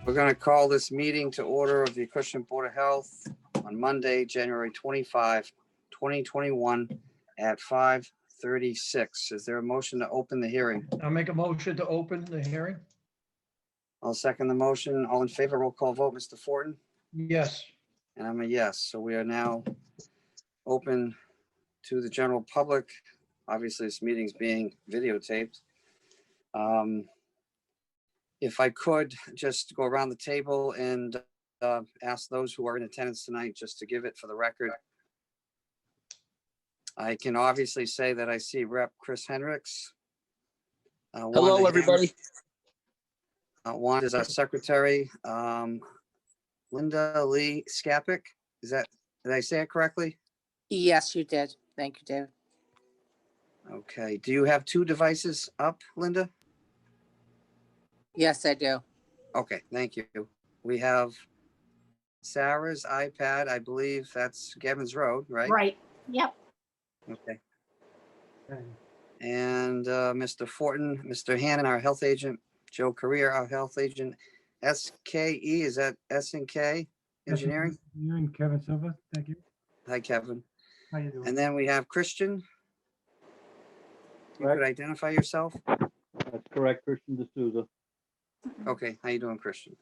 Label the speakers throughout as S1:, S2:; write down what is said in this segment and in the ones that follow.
S1: We're going to call this meeting to order of the Acushnet Board of Health on Monday, January 25, 2021 at 5:36. Is there a motion to open the hearing?
S2: I'll make a motion to open the hearing.
S1: I'll second the motion. All in favor, roll call vote. Mr. Fortin?
S2: Yes.
S1: And I'm a yes. So we are now open to the general public. Obviously, this meeting's being videotaped. If I could just go around the table and ask those who are in attendance tonight just to give it for the record. I can obviously say that I see Rep. Chris Hendricks.
S3: Hello, everybody.
S1: One is our secretary, Linda Lee Skapik. Did I say it correctly?
S3: Yes, you did. Thank you, David.
S1: Okay. Do you have two devices up, Linda?
S3: Yes, I do.
S1: Okay, thank you. We have Sarah's iPad. I believe that's Gavin's Road, right?
S4: Right, yep.
S1: Okay. And Mr. Fortin, Mr. Hannon, our health agent, Joe Career, our health agent, SKE, is that S&K Engineering?
S5: Engineering, Kevin Silva, thank you.
S1: Hi, Kevin.
S5: How you doing?
S1: And then we have Christian. You could identify yourself?
S6: That's correct, Christian D'Souza.
S1: Okay, how you doing, Christian?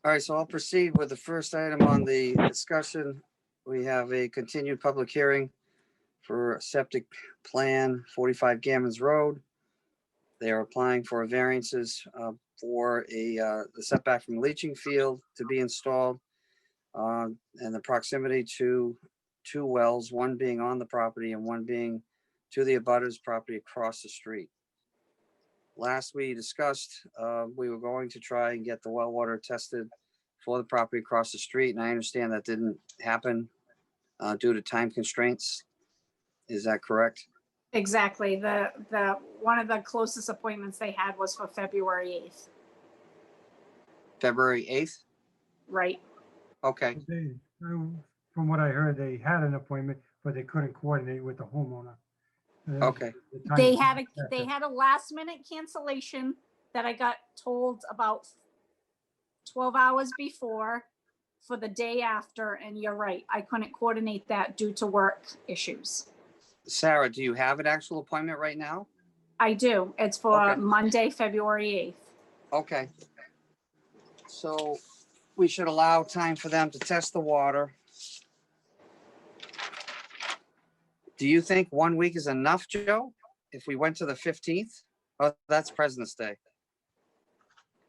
S1: All right, so I'll proceed with the first item on the discussion. We have a continued public hearing for septic plan 45 Gammons Road. They are applying for variances for the setback from leaching field to be installed and the proximity to two wells, one being on the property and one being to the abutters property across the street. Last we discussed, we were going to try and get the well water tested for the property across the street, and I understand that didn't happen due to time constraints. Is that correct?
S4: Exactly. The one of the closest appointments they had was for February 8th.
S1: February 8th?
S4: Right.
S1: Okay,
S5: From what I heard, they had an appointment, but they couldn't coordinate with the homeowner.
S1: okay,
S5: The time-
S4: They had a last minute cancellation that I got told about 12 hours before for the day after. And you're right, I couldn't coordinate that due to work issues.
S1: Sarah, do you have an actual appointment right now?
S4: I do. It's for
S1: Okay.
S4: Monday, February 8th.
S1: Okay. So we should allow time for them to test the water. Do you think 1 week is enough, Joe? If we went to the 15th? Oh, that's President's Day.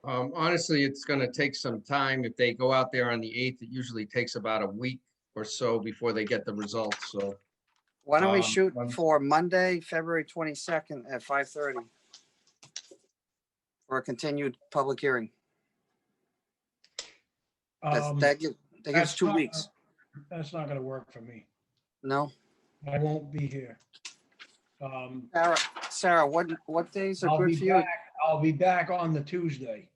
S7: Honestly, it's going to take some time. If they go out there on the 8th, it usually takes about a week or so before they get the results. So
S1: Why don't we
S7: Um,
S1: shoot
S7: one-
S1: for Monday, February 22nd at 5:30 for a continued public hearing? That gives
S2: That's
S1: 2
S2: not-
S1: weeks.
S2: That's not gonna work for me.
S1: No?
S2: I won't be here.
S1: Sarah, what days are
S2: I'll
S1: good
S2: be
S1: for you?
S2: back, I'll be back on the Tuesday,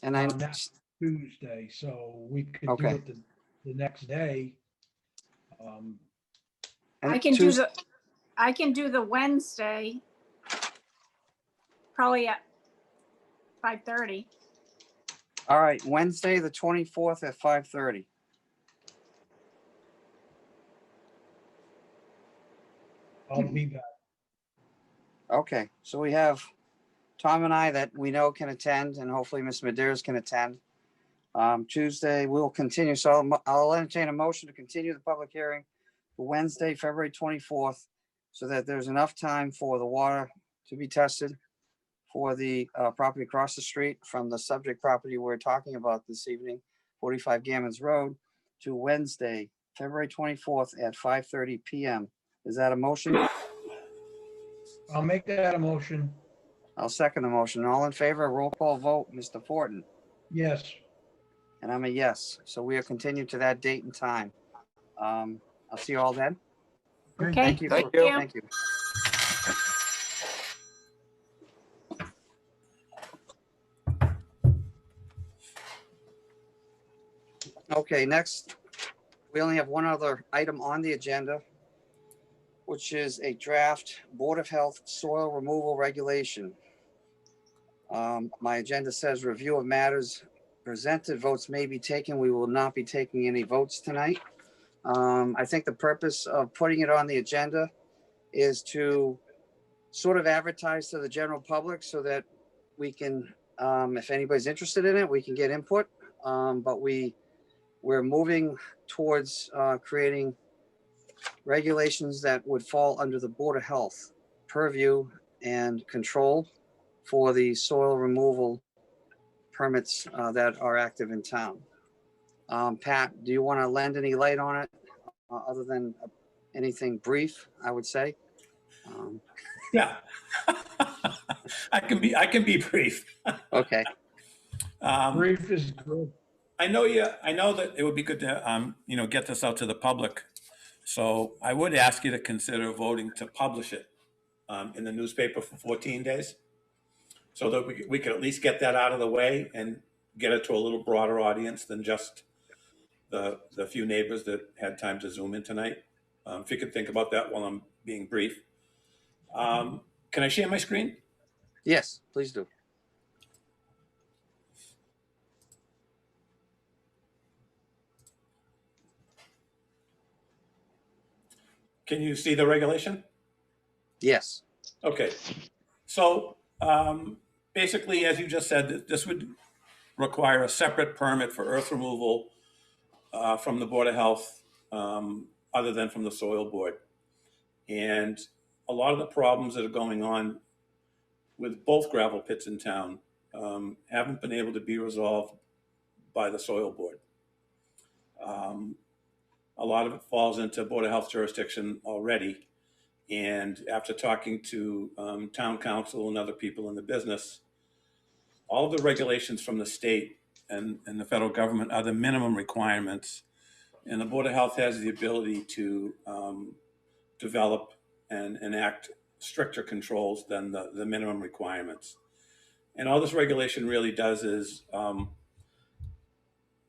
S1: And I,
S2: on that Tuesday, so we could do
S1: Okay.
S2: it the next day.
S1: and
S4: I can
S1: Tues-
S4: do the Wednesday, probably at 5:30.
S1: All right, Wednesday, the 24th at 5:30.
S2: I'll be back.
S1: Okay, so we have Tom and I that we know can attend, and hopefully Ms. Medeiros can attend. Tuesday, we'll continue. So I'll entertain a motion to continue the public hearing for Wednesday, February 24th, so that there's enough time for the water to be tested for the property across the street from the subject property we're talking about this evening, 45 Gammons Road, to Wednesday, February 24th at 5:30 PM. Is that a motion?
S2: I'll make that a motion.
S1: I'll second the motion. All in favor, roll call vote, Mr. Fortin,
S2: Yes.
S1: and I'm a yes. So we are continued to that date and time. I'll see you all then.
S4: Okay.
S1: Thank you.
S3: Thank you.
S1: Thank you. Okay, next, we only have one other item on the agenda, which is a draft Board of Health soil removal regulation. My agenda says review of matters presented, votes may be taken. We will not be taking any votes tonight. I think the purpose of putting it on the agenda is to sort of advertise to the general public so that we can, if anybody's interested in it, we can get input. But we're moving towards creating regulations that would fall under the Board of Health purview and control for the soil removal permits that are active in town. Pat, do you want to lend any light on it other than anything brief, I would say?
S8: Yeah. I can be brief.
S1: Okay.
S2: Brief is good.
S8: I know that it would be good to, get this out to the public. So I would ask you to consider voting to publish it in the newspaper for 14 days. So that we could at least get that out of the way and get it to a little broader audience than just the few neighbors that had time to Zoom in tonight. If you could think about that while I'm being brief. Can I share my screen?
S1: Yes, please do.
S8: Can you see the regulation?
S1: Yes.
S8: Okay. So basically, as you just said, this would require a separate permit for earth removal from the Board of Health, other than from the Soil Board. And a lot of the problems that are going on with both gravel pits in town haven't been able to be resolved by the Soil Board. A lot of it falls into Board of Health jurisdiction already. And after talking to town council and other people in the business, all of the regulations from the state and the federal government are the minimum requirements. And the Board of Health has the ability to develop and enact stricter controls than the minimum requirements. And all this regulation really does is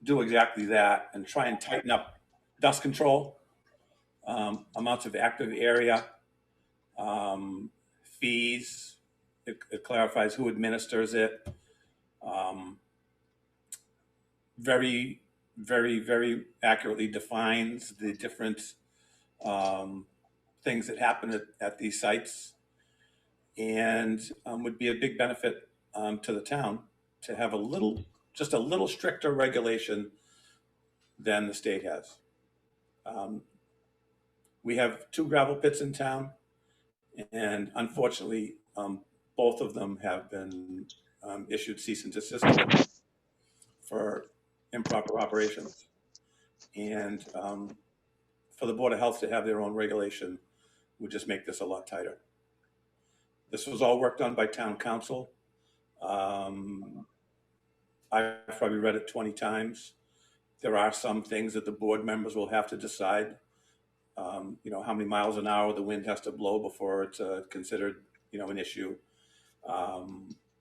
S8: do exactly that and try and tighten up dust control, amounts of active area, fees. It clarifies who administers it. Very, very, very accurately defines the different things that happen at these sites, and would be a big benefit to the town to have just a little stricter regulation than the state has. We have 2 gravel pits in town, and unfortunately, both of them have been issued cease and desist for improper operations. And for the Board of Health to have their own regulation would just make this a lot tighter. This was all worked on by town council. I've probably read it 20 times. There are some things that the board members will have to decide. How many miles an hour the wind has to blow before it's considered, an issue.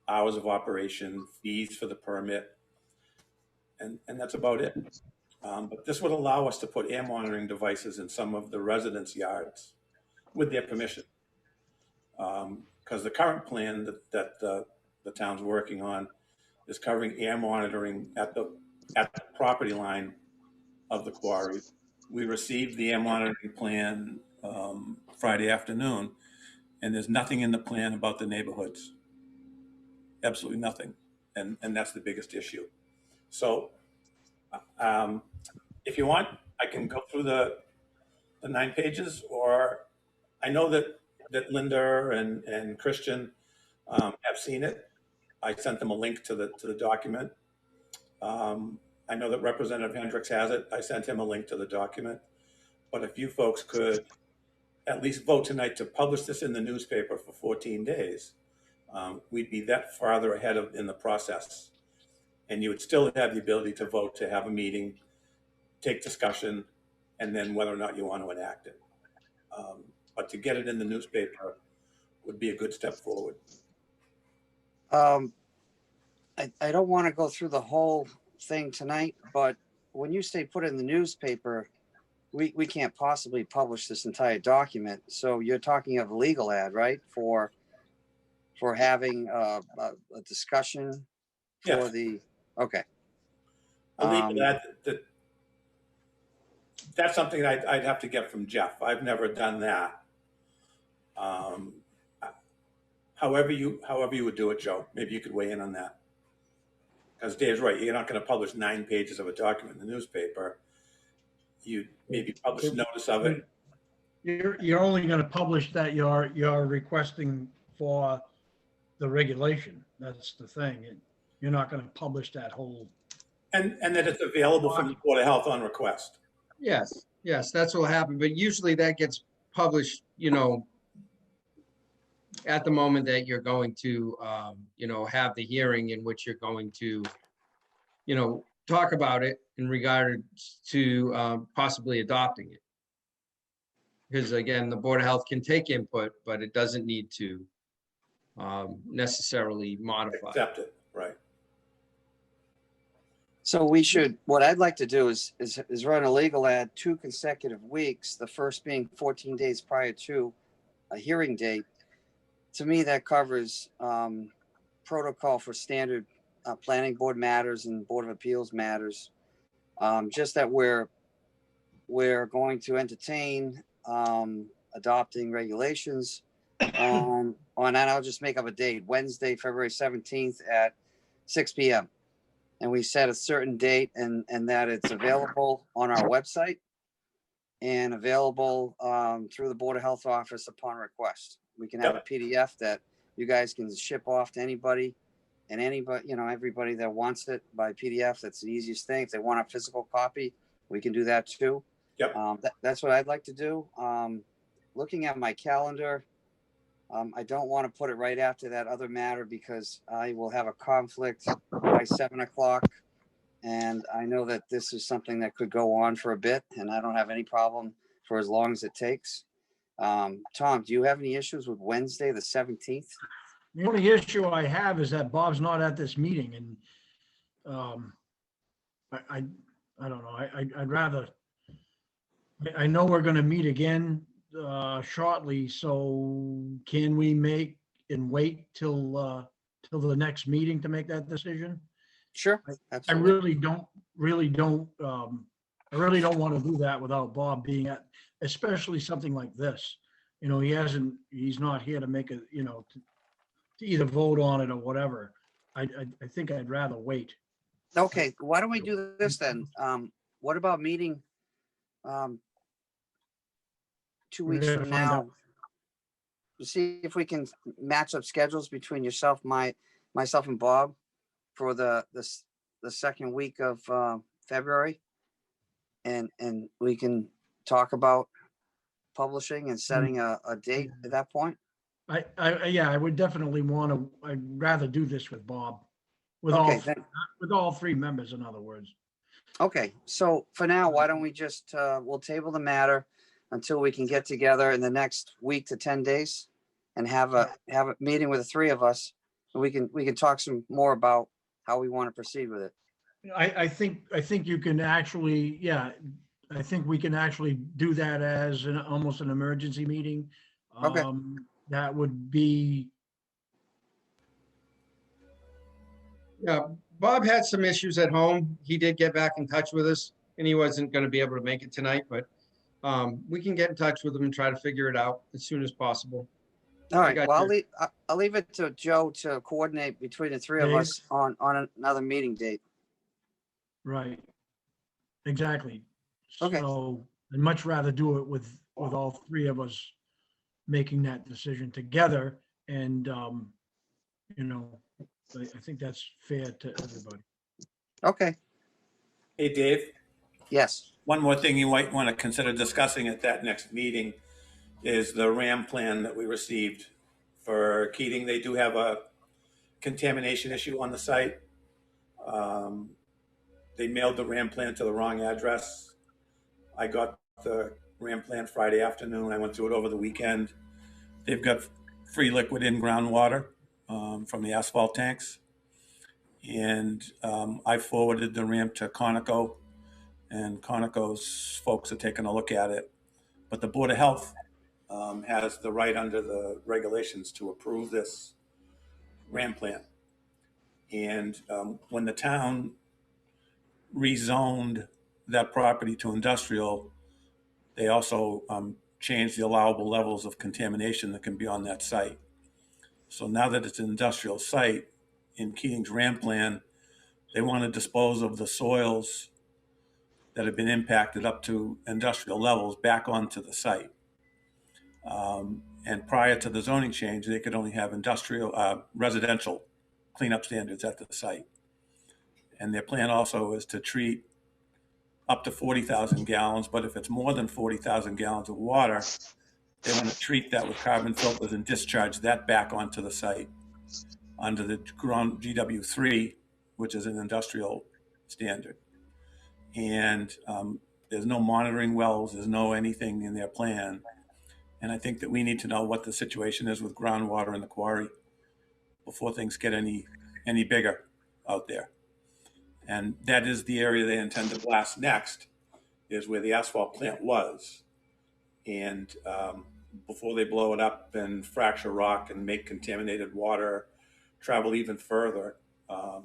S8: Hours of operation, fees for the permit, and that's about it. But this would allow us to put air monitoring devices in some of the residents' yards with their permission. Because the current plan that the town's working on is covering air monitoring at the property line of the quarry. We received the air monitoring plan Friday afternoon, and there's nothing in the plan about the neighborhoods. Absolutely nothing. And that's the biggest issue. So if you want, I can go through the 9 pages, or I know that Linda and Christian have seen it. I sent them a link to the document. I know that Representative Hendricks has it. I sent him a link to the document. But if you folks could at least vote tonight to publish this in the newspaper for 14 days, we'd be that farther ahead in the process. And you would still have the ability to vote to have a meeting, take discussion, and then whether or not you want to enact it. But to get it in the newspaper would be a good step forward.
S1: I don't want to go through the whole thing tonight, but when you say put it in the newspaper, we can't possibly publish this entire document. So you're talking of a legal ad, right? For for having a discussion for
S8: Yes.
S1: the, okay.
S8: I'll leave
S1: Um,
S8: that. That's something I'd have to get from Jeff. I've never done that. However you would do it, Joe, maybe you could weigh in on that. Because Dave's right, you're not going to publish 9 pages of a document in the newspaper. You maybe publish notice of it.
S2: You're only gonna publish that you're requesting for the regulation. That's the thing. You're not gonna publish that whole.
S8: And that it's available from the Board of Health on request.
S7: Yes, yes, that's what will happen, but usually that gets published, you know, at the moment that you're going to, you know, have the hearing in which you're going to, you know, talk about it in regards to possibly adopting it. Because again, the Board of Health can take input, but it doesn't need to necessarily modify.
S8: Accept it, right.
S1: So we should, what I'd like to do is run a legal ad 2 consecutive weeks, the first being 14 days prior to a hearing date. To me, that covers protocol for standard planning board matters and Board of Appeals matters. Just that we're going to entertain adopting regulations on, and I'll just make up a date, Wednesday, February 17th at 6 p.m. And we set a certain date and that it's available on our website and available through the Board of Health office upon request. We can have a PDF that you guys can ship off to anybody and anybody, you know, everybody that wants it by PDF. That's the easiest thing. If they want a physical copy, we can do that too.
S8: Yep.
S1: That's what I'd like to do. Looking at my calendar, I don't want to put it right after that other matter because I will have a conflict by 7 o'clock. And I know that this is something that could go on for a bit and I don't have any problem for as long as it takes. Tom, do you have any issues with Wednesday, the 17th?
S2: The only issue I have is that Bob's not at this meeting and I don't know. I'd rather, I know we're going to meet again shortly. So can we make and wait till the next meeting to make that decision?
S1: Sure.
S2: I
S1: Absolutely.
S2: really don't want to do that without Bob being at, especially something like this. You know, he's not here to make a, you know, to either vote on it or whatever. I think I'd rather wait.
S1: Okay. Why don't we do this then? What about meeting 2 weeks
S2: We're gonna
S1: from
S2: find
S1: now?
S2: out.
S1: To see if we can match up schedules between yourself, myself and Bob for the second week of February. And we can talk about publishing and setting a date at that point.
S2: Yeah, I would definitely want to, I'd rather do this with Bob, with
S1: Okay, then,
S2: with all 3 members, in other words.
S1: okay. So for now, why don't we just, we'll table the matter until we can get together in the next week to 10 days and have a meeting with the 3 of us. And we can talk some more about how we want to proceed with it.
S2: I think you can actually, yeah, I think we can actually do that as almost an emergency meeting.
S1: Okay.
S2: That would be,
S7: Yeah, Bob had some issues at home. He did get back in touch with us and he wasn't going to be able to make it tonight, but we can get in touch with him and try to figure it out as soon as possible.
S1: All right.
S7: got
S1: Well,
S7: your-
S1: I'll leave it to Joe to coordinate between the 3 of
S2: Dave?
S1: us on another meeting date.
S2: right, exactly.
S1: Okay.
S2: So I'd much rather do it with all 3 of us making that decision together. And, you know, I think that's fair to everybody.
S1: Okay.
S8: Hey, Dave,
S1: Yes.
S8: one more thing you might want to consider discussing at that next meeting is the RAM plan that we received for Keating. They do have a contamination issue on the site. They mailed the RAM plan to the wrong address. I got the RAM plan Friday afternoon. I went through it over the weekend. They've got free liquid in-ground water from the asphalt tanks. And I forwarded the RAM to Conoco, and Conoco's folks are taking a look at it. But the Board of Health has the right under the regulations to approve this RAM plan. And when the town rezoned that property to industrial, they also changed the allowable levels of contamination that can be on that site. So now that it's an industrial site, in Keating's RAM plan, they want to dispose of the soils that have been impacted up to industrial levels back onto the site. And prior to the zoning change, they could only have industrial, residential cleanup standards at the site. And their plan also is to treat up to 40,000 gallons, but if it's more than 40,000 gallons of water, they want to treat that with carbon filters and discharge that back onto the site under the ground GW3, which is an industrial standard. And there's no monitoring wells, there's no anything in their plan. And I think that we need to know what the situation is with groundwater in the quarry before things get any bigger out there. And that is the area they intend to blast next, is where the asphalt plant was. And before they blow it up and fracture rock and make contaminated water travel even further, it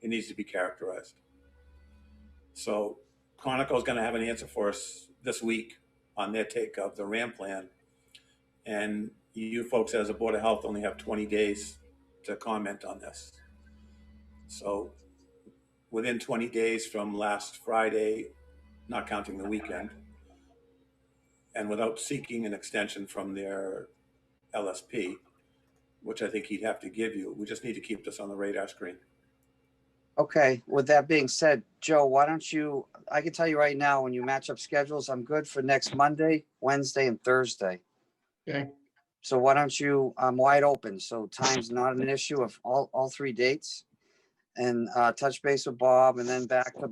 S8: needs to be characterized. So Conoco is going to have an answer for us this week on their take of the RAM plan. And you folks as a Board of Health only have 20 days to comment on this. So within 20 days from last Friday, not counting the weekend, and without seeking an extension from their LSP, which I think he'd have to give you, we just need to keep this on the radar screen.
S1: Okay, with that being said, Joe, why don't you, I can tell you right now, when you match up schedules, I'm good for next Monday, Wednesday, and Thursday.
S7: Okay.
S1: So why don't you, I'm wide open, so time's not an issue of all 3 dates. And touch base with Bob and then back to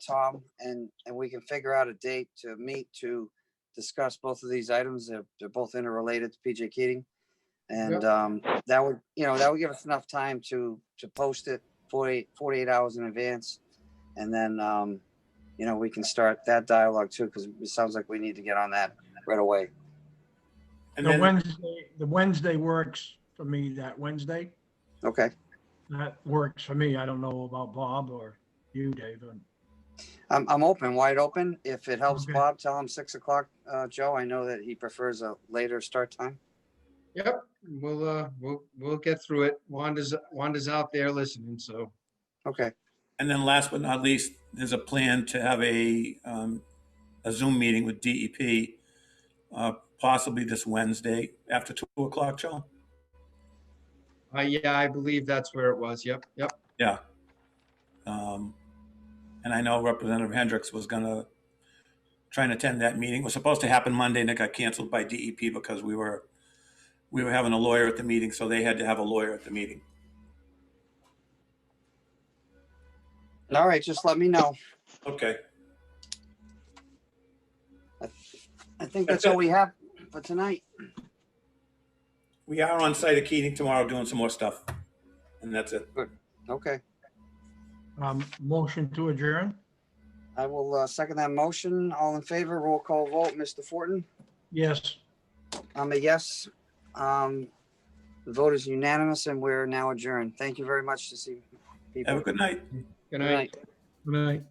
S1: Tom, and we can figure out a date to meet to discuss both of these items. They're both interrelated to PJ Keating. And that would give us enough time to post it 48 hours in advance. And then, we can start that dialogue too, because it sounds like we need to get on that right away.
S8: And
S2: The
S8: then,
S2: Wednesday works for me, that Wednesday.
S1: Okay.
S2: That works for me. I don't know about Bob or you, David.
S1: I'm open, wide open. If it helps
S2: Okay.
S1: Bob, tell him 6 o'clock, Joe. I know that he prefers a later start time.
S7: Yep, we'll get through it. Wanda's out there listening, so.
S1: Okay.
S8: and then last but not least, there's a plan to have a Zoom meeting with DEP, possibly this Wednesday after 2 o'clock, Joe?
S7: Yeah, I believe that's where it was. Yep.
S8: Yeah. And I know Representative Hendricks was going to try and attend that meeting. It was supposed to happen Monday and it got canceled by DEP because we were having a lawyer at the meeting, so they had to have a lawyer at the meeting.
S1: All right, just let me know.
S8: Okay.
S1: I think that's all we have for tonight.
S8: We are on site at Keating tomorrow doing some more stuff. And that's it.
S1: Okay.
S2: Motion to adjourn?
S1: I will second that motion. All in favor, roll call vote. Mr. Fortin?
S2: Yes.
S1: I'm a yes. The vote is unanimous and we're now adjourned. Thank you very much to see people.
S8: Have a good night.
S7: Good night.
S2: Good night.